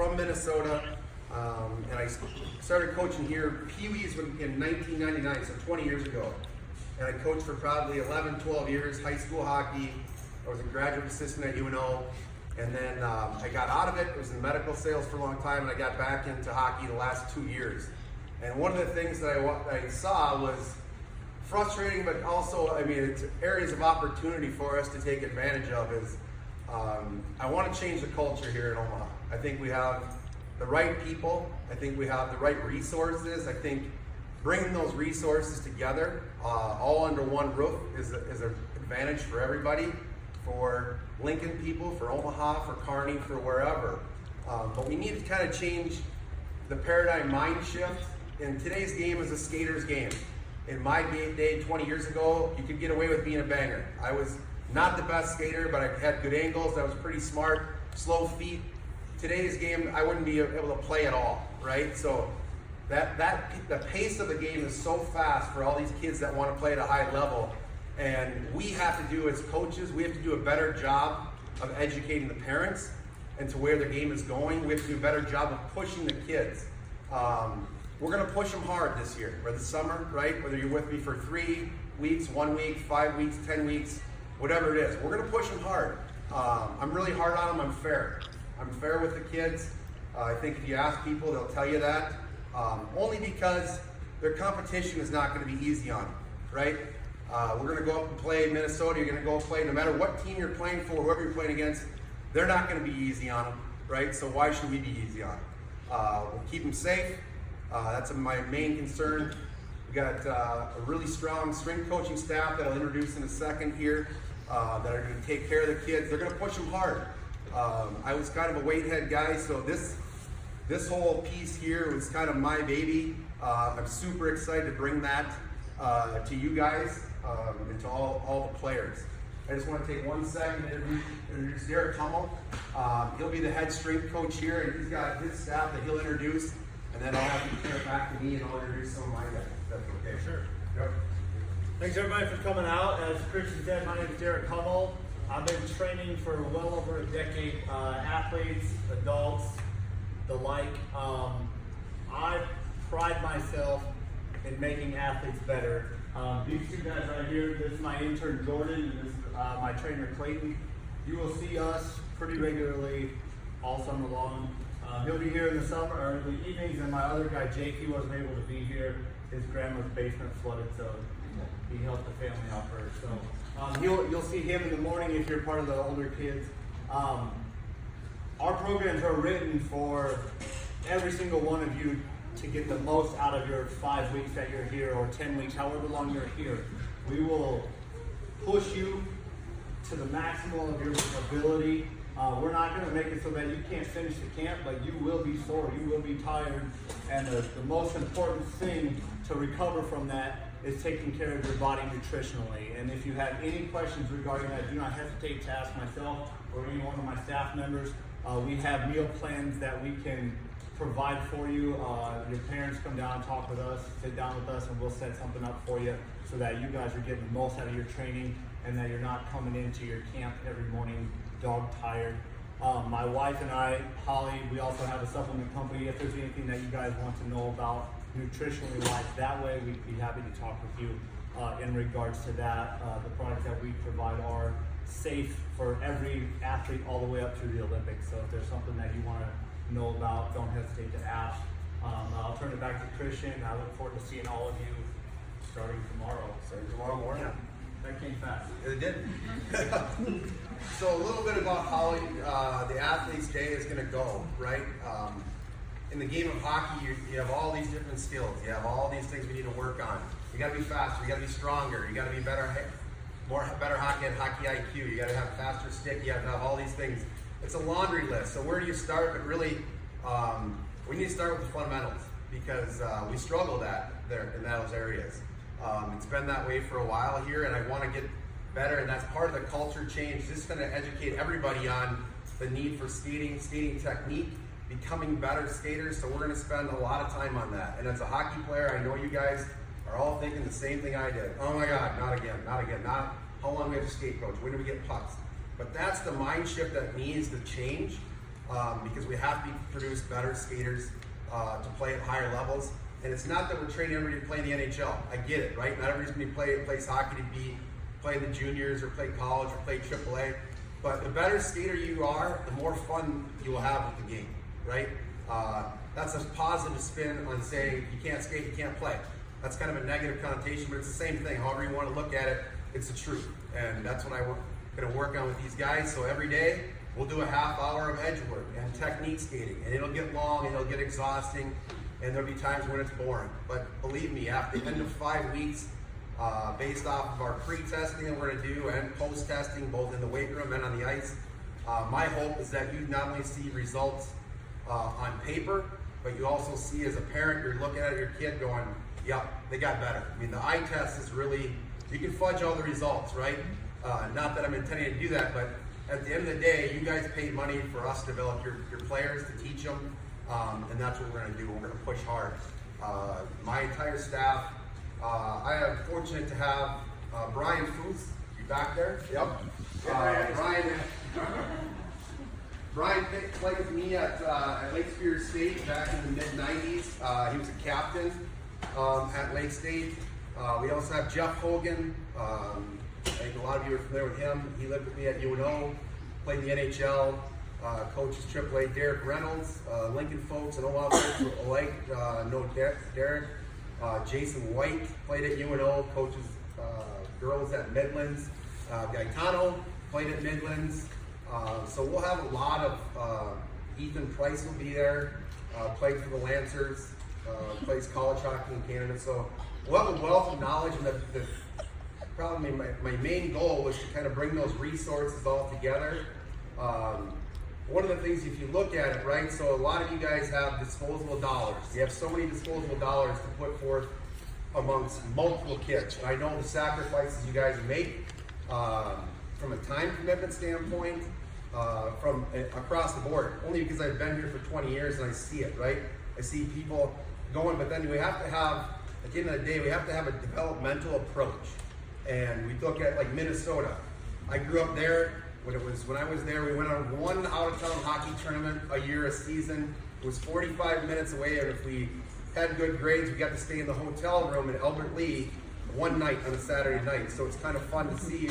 from Minnesota, and I started coaching here Pee-wees in 1999, so 20 years ago. And I coached for probably 11, 12 years, high school hockey. I was a graduate assistant at UNO, and then I got out of it. I was in medical sales for a long time, and I got back into hockey the last 2 years. And one of the things that I saw was frustrating, but also, I mean, it's areas of opportunity for us to take advantage of is, I want to change the culture here in Omaha. I think we have the right people. I think we have the right resources. I think bringing those resources together, all under one roof is an advantage for everybody, for Lincoln people, for Omaha, for Kearney, for wherever. But we need to kind of change the paradigm mind shift. And today's game is a skater's game. In my day 20 years ago, you could get away with being a banger. I was not the best skater, but I had good angles. I was pretty smart, slow feet. Today's game, I wouldn't be able to play at all, right? So the pace of the game is so fast for all these kids that want to play at a high level. And we have to do, as coaches, we have to do a better job of educating the parents and to where the game is going. We have to do a better job of pushing the kids. We're going to push them hard this year, for the summer, right? Whether you're with me for 3 weeks, 1 week, 5 weeks, 10 weeks, whatever it is. We're going to push them hard. I'm really hard on them. I'm fair. I'm fair with the kids. I think if you ask people, they'll tell you that. Only because their competition is not going to be easy on them, right? We're going to go up and play Minnesota. You're going to go play, no matter what team you're playing for, whoever you're playing against, they're not going to be easy on them, right? So why should we be easy on them? We'll keep them safe. That's my main concern. We got a really strong strength coaching staff that I'll introduce in a second here that are going to take care of the kids. They're going to push them hard. I was kind of a weight head guy, so this whole piece here was kind of my baby. I'm super excited to bring that to you guys and to all the players. I just want to take 1 second to introduce Derek Hummel. He'll be the head strength coach here, and he's got his staff that he'll introduce. And then I'll have you turn it back to me and I'll introduce some of my guys. If that's okay. Sure. Yep. Thanks everybody for coming out. As Christian said, my name is Derek Hummel. I've been training for well over a decade, athletes, adults, the like. I pride myself in making athletes better. These two guys right here, this is my intern Jordan, and this is my trainer Clayton. You will see us pretty regularly all summer long. He'll be here in the summer or in the evenings, and my other guy Jake, he wasn't able to be here. His grandma's basement flooded, so he helped the family out first. So you'll see him in the morning if you're part of the older kids. Our programs are written for every single one of you to get the most out of your 5 weeks that you're here, or 10 weeks, however long you're here. We will push you to the maximum of your ability. We're not going to make it so that you can't finish the camp, but you will be sore, you will be tired, and the most important thing to recover from that is taking care of your body nutritionally. And if you have any questions regarding that, do not hesitate to ask myself or any one of my staff members. We have meal plans that we can provide for you. Your parents come down and talk with us, sit down with us, and we'll set something up for you so that you guys are getting the most out of your training and that you're not coming into your camp every morning dog tired. My wife and I, Holly, we also have a supplement company. If there's anything that you guys want to know about nutritionally wise that way, we'd be happy to talk with you in regards to that. The products that we provide are safe for every athlete all the way up through the Olympics. So if there's something that you want to know about, don't hesitate to ask. I'll turn it back to Christian. I look forward to seeing all of you starting tomorrow. Starting tomorrow morning. Yeah. That came fast. It did. So a little bit about how the athlete's day is going to go, right? In the game of hockey, you have all these different skills. You have all these things we need to work on. You got to be faster. You got to be stronger. You got to be better hockey and hockey IQ. You got to have faster stick. You have to have all these things. It's a laundry list. So where do you start? But really, we need to start with the fundamentals because we struggled in those areas. It's been that way for a while here, and I want to get better, and that's part of the culture change. This is going to educate everybody on the need for skating technique, becoming better skaters, so we're going to spend a lot of time on that. And as a hockey player, I know you guys are all thinking the same thing I did. Oh my God, not again, not how long do we have to skate, coach? When do we get pucks? But that's the mind shift that needs to change. because we have to produce better skaters to play at higher levels. And it's not that we're training everybody to play in the NHL. I get it, right? Not everybody's going to plays hockey to be play in the juniors or play college or play AAA. But the better skater you are, the more fun you will have with the game, right? That's a positive spin on saying you can't skate, you can't play. That's kind of a negative connotation, but it's the same thing. However you want to look at it, it's the truth. And that's what I'm going to work on with these guys. So every day, we'll do a half hour of edge work and technique skating. And it'll get long and it'll get exhausting. And there'll be times when it's boring. But believe me, after the end of 5 weeks, based off of our pre-testing that we're going to do and post-testing, both in the weight room and on the ice, my hope is that you not only see results on paper, but you also see as a parent, you're looking at your kid going, yep, they got better. I mean, the eye test is really, you can fudge all the results, right? Not that I'm intending to do that, but at the end of the day, you guys paid money for us to develop your players, to teach them, and that's what we're going to do. We're going to push hard. My entire staff, I am fortunate to have Brian Foose, you back there? Yep. Brian played with me at Lake Superior State back in the mid-90s. He was a captain at Lake State. We also have Jeff Hogan. I think a lot of you are familiar with him. He lived with me at UNO, played in the NHL, coaches AAA. Derek Reynolds, Lincoln folks and Omaha folks alike know Derek. Jason White played at UNO, coaches girls at Midlands. Gaetano played at Midlands. So we'll have a lot of, Ethan Price will be there, played for the Lancers, plays college hockey in Canada. So we'll have a wealth of knowledge, and probably my main goal was to kind of bring those resources all together. One of the things, if you look at it, right, so a lot of you guys have disposable dollars. You have so many disposable dollars to put forth amongst multiple kids. And I know the sacrifices you guys make from a time commitment standpoint, from across the board, only because I've been here for 20 years and I see it, right? I see people going, but then we have to have, at the end of the day, we have to have a developmental approach. And we look at like Minnesota. I grew up there. When I was there, we went on one out-of-town hockey tournament a year, a season. It was 45 minutes away, and if we had good grades, we got to stay in the hotel room in Albert Lee one night on a Saturday night. So it's kind of fun to see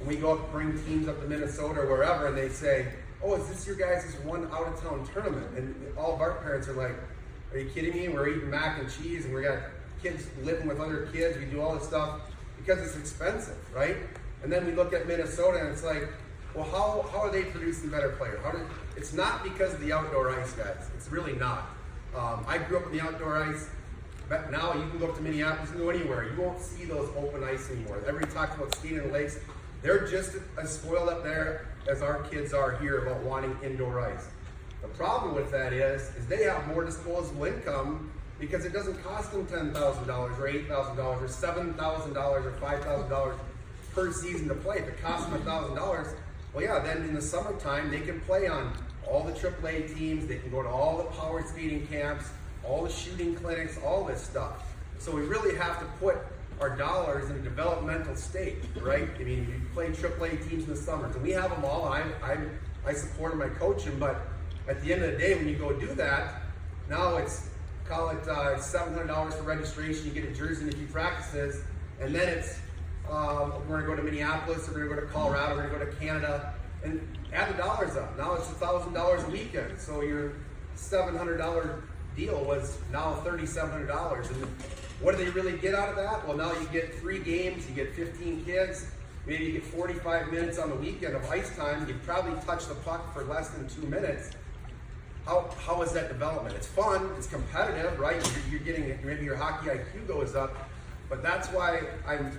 when we go up, bring teams up to Minnesota or wherever, and they say, "Oh, is this your guys' one out-of-town tournament?" And all of our parents are like, "Are you kidding me? We're eating mac and cheese, and we got kids living with other kids. We do all this stuff because it's expensive, right?" And then we look at Minnesota, and it's like, well, how are they producing better players? It's not because of the outdoor ice, guys. It's really not. I grew up in the outdoor ice, but now you can go up to Minneapolis and go anywhere. You won't see those open ice anymore. Everybody talks about skating in the lakes. They're just as spoiled up there as our kids are here about wanting indoor ice. The problem with that is they have more disposable income because it doesn't cost them $10,000 or $8,000 or $7,000 or $5,000 per season to play. If it costs them $1,000, well, yeah, then in the summertime, they can play on all the AAA teams. They can go to all the power skating camps, all the shooting clinics, all this stuff. So we really have to put our dollars in a developmental state, right? I mean, you play AAA teams in the summers, and we have them all, and I support them, I coach them, but at the end of the day, when you go do that, now call it $700 for registration, you get a jersey and a few practices, and then it's we're going to go to Minneapolis, we're going to go to Colorado, we're going to go to Canada, and add the dollars up. Now it's $1,000 a weekend. So your $700 deal was now $3,700. And what do they really get out of that? Well, now you get 3 games, you get 15 kids, maybe you get 45 minutes on the weekend of ice time. You probably touch the puck for less than 2 minutes. How is that development? It's fun, it's competitive, right? You're getting, maybe your hockey IQ goes up, but that's why I'm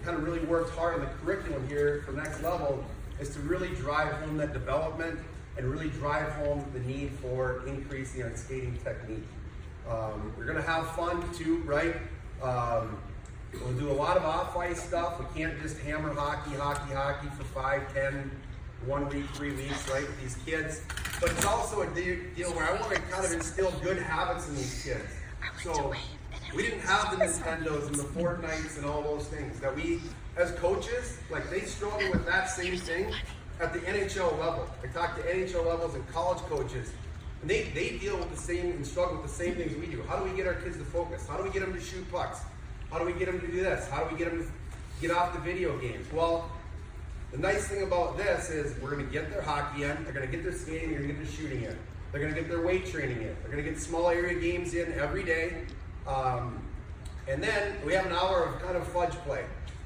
kind of really worked hard on the curriculum here for Next Level, is to really drive home that development and really drive home the need for increasing our skating technique. We're going to have fun too, right? We'll do a lot of off-ice stuff. We can't just hammer hockey for 5, 10, 1 week, 3 weeks, right, with these kids. But it's also a deal where I want to kind of instill good habits in these kids. So we didn't have the Nintendos and the Fortnites and all those things that we, as coaches, like they struggle with that same thing. at the NHL level. I talk to NHL levels and college coaches, and they deal with the same and struggle with the same things we do. How do we get our kids to focus? How do we get them to shoot pucks? How do we get them to do this? How do we get them to get off the video games? Well, the nice thing about this is we're going to get their hockey in, they're going to get their skating, they're going to get their shooting in. They're going to get their weight training in. They're going to get small area games in every day. And then we have an hour of kind of fudge play.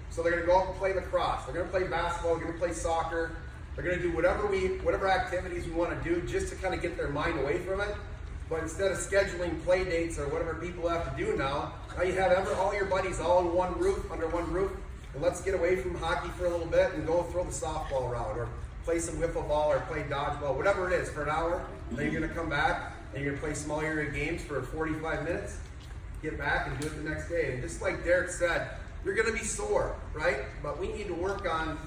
So they're going to go out and play lacrosse. They're going to play basketball. They're going to play soccer. They're going to do whatever activities we want to do just to kind of get their mind away from it. But instead of scheduling play dates or whatever people have to do now you have all your buddies all in one roof, under one roof. And let's get away from hockey for a little bit and go throw the softball around or play some wiffle ball or play dodgeball, whatever it is for an hour. Then you're going to come back and you're going to play small area games for 45 minutes. Get back and do it the next day. And just like Derek said, you're going to be sore, right? But we need to work on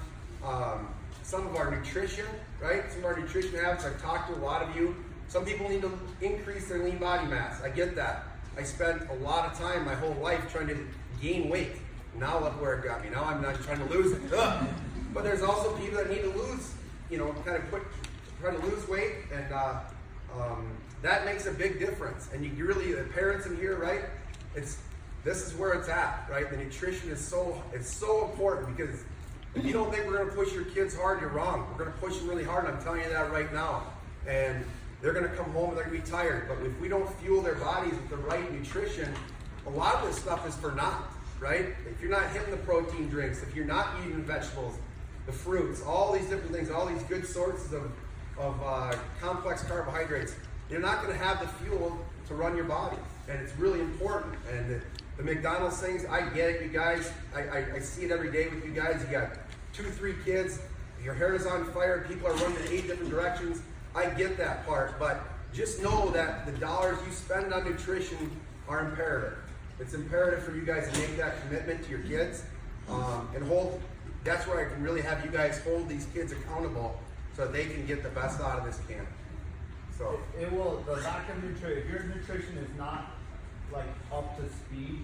some of our nutrition, right? Some of our nutrition habits. I've talked to a lot of you. Some people need to increase their lean body mass. I get that. I spent a lot of time my whole life trying to gain weight. Now look where it got me. Now I'm not trying to lose it. Ugh. But there's also people that need to lose, try to lose weight, and that makes a big difference. And you really, the parents in here, right? This is where it's at, right? The nutrition is so important, because if you don't think we're going to push your kids hard, you're wrong. We're going to push them really hard, and I'm telling you that right now. And they're going to come home and they're going to be tired. But if we don't fuel their bodies with the right nutrition, a lot of this stuff is for naught, right? If you're not hitting the protein drinks, if you're not eating vegetables, the fruits, all these different things, all these good sources of complex carbohydrates, you're not going to have the fuel to run your body. And it's really important. And the McDonald's things, I get it, you guys. I see it every day with you guys. You got 2-3 kids, your hair is on fire, people are running in 8 different directions. I get that part, but just know that the dollars you spend on nutrition are imperative. It's imperative for you guys to make that commitment to your kids, and that's where I can really have you guys hold these kids accountable so that they can get the best out of this camp. So it will, the lack of nutrition, if your nutrition is not like up to speed,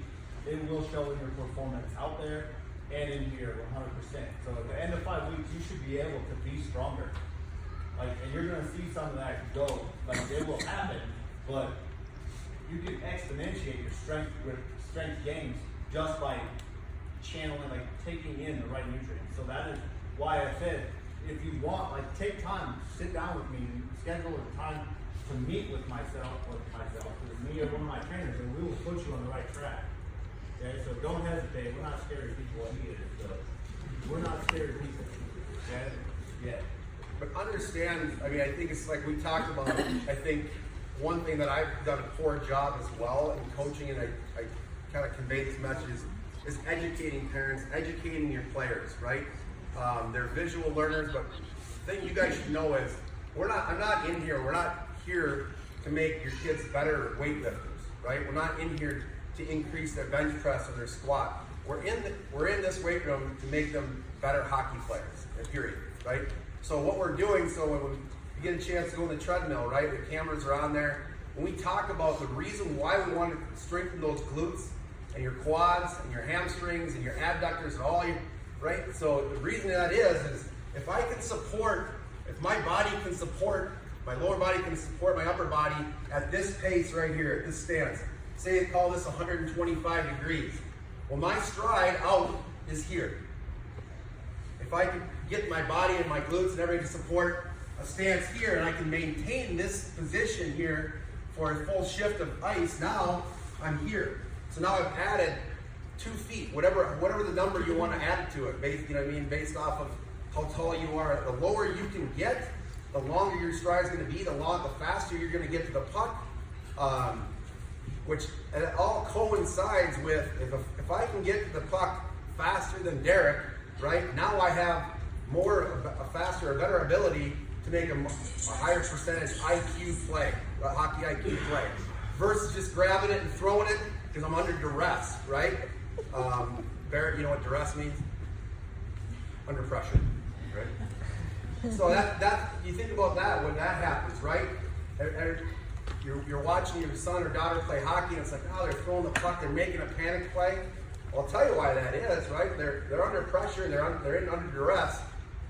it will show in your performance out there and in here 100%. So at the end of 5 weeks, you should be able to be stronger. And you're gonna see some of that go. It will happen, but you can exponentiate your strength gains just by channeling, taking in the right nutrients. So that is why I said, if you want, take time, sit down with me, and schedule a time to meet with myself, me or one of my trainers, and we will put you on the right track. Okay, so don't hesitate. We're not scared of people either. So we're not scared of people. Okay, yeah. But understand, I think it's like we talked about, I think one thing that I've done a poor job as well in coaching, and I kind of convey this message, is educating parents, educating your players, right? They're visual learners, but the thing you guys should know is, we're not here to make your kids better weightlifters, right? We're not in here to increase their bench press or their squat. We're in this weight room to make them better hockey players, period, right? So what we're doing, so when you get a chance to go on the treadmill, right, the cameras are on there, when we talk about the reason why we want to strengthen those glutes and your quads and your hamstrings and your abductors and all your, right? So the reason that is if my body can support, my lower body can support my upper body at this pace right here, at this stance. Say they call this 125 degrees. Well, my stride out is here. If I can get my body and my glutes and everything to support a stance here, and I can maintain this position here for a full shift of ice, now I'm here. So now I've added 2 feet, whatever the number you want to add to it, based off of how tall you are. The lower you can get, the longer your stride is going to be, the faster you're going to get to the puck, which it all coincides with, if I can get to the puck faster than Derek, right, now I have a better ability to make a higher percentage IQ play, a hockey IQ play, versus just grabbing it and throwing it because I'm under duress, right? Barrett, you know what duress means? Under pressure, right? So that you think about that when that happens, right? You're watching your son or daughter play hockey, and it's like, oh, they're throwing the puck, they're making a panic play. Well, I'll tell you why that is, right? They're under pressure, and they're under duress,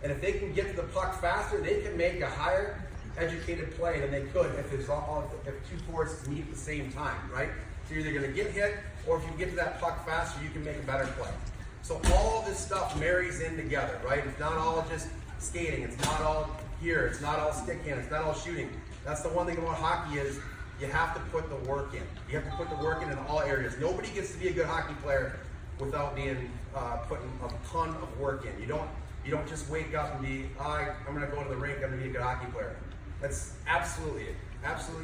And if they can get to the puck faster, they can make a higher educated play than they could if if two forces meet at the same time, right? So you're either going to get hit, or if you get to that puck faster, you can make a better play. So all this stuff marries in together, right? It's not all just skating. It's not all here. It's not all stick hand. It's not all shooting. That's the one thing about hockey is you have to put the work in. You have to put the work in all areas. Nobody gets to be a good hockey player without being putting a ton of work in. You don't just wake up and be, I'm going to go to the rink. I'm going to be a good hockey player. That's absolutely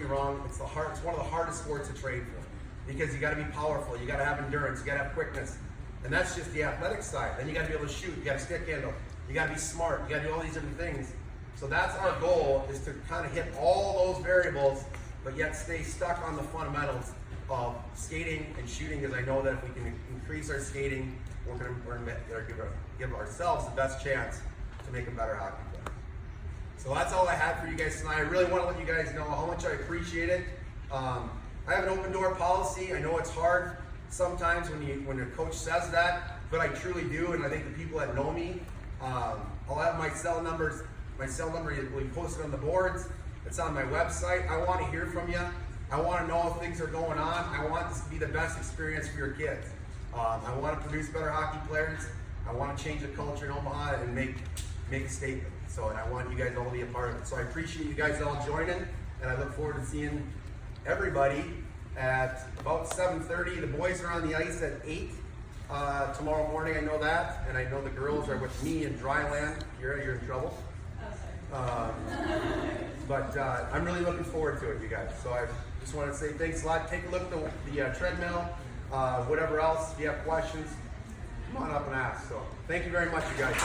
wrong. It's one of the hardest sports to train for because you got to be powerful. You got to have endurance. You got to have quickness. And that's just the athletic side. Then you got to be able to shoot. You got to stick handle. You got to be smart. You got to do all these different things. So that's our goal, is to kind of hit all those variables, but yet stay stuck on the fundamentals of skating and shooting. Because I know that if we can increase our skating, we're going to give ourselves the best chance to make a better hockey player. So that's all I had for you guys tonight. I really want to let you guys know how much I appreciate it. I have an open door policy. I know it's hard sometimes when a coach says that, but I truly do, and I think the people that know me, I'll have my cell number will be posted on the boards. It's on my website. I want to hear from you. I want to know if things are going on. I want this to be the best experience for your kids. I want to produce better hockey players. I want to change the culture in Omaha and make a statement. And I want you guys all to be a part of it. So I appreciate you guys all joining, and I look forward to seeing everybody at about 7:30. The boys are on the ice at 8 tomorrow morning. I know that, and I know the girls are with me in Dryland. You're in trouble. But I'm really looking forward to it, you guys. So I just want to say thanks a lot. Take a look at the treadmill, whatever else. If you have questions, come on up and ask. So thank you very much, you guys.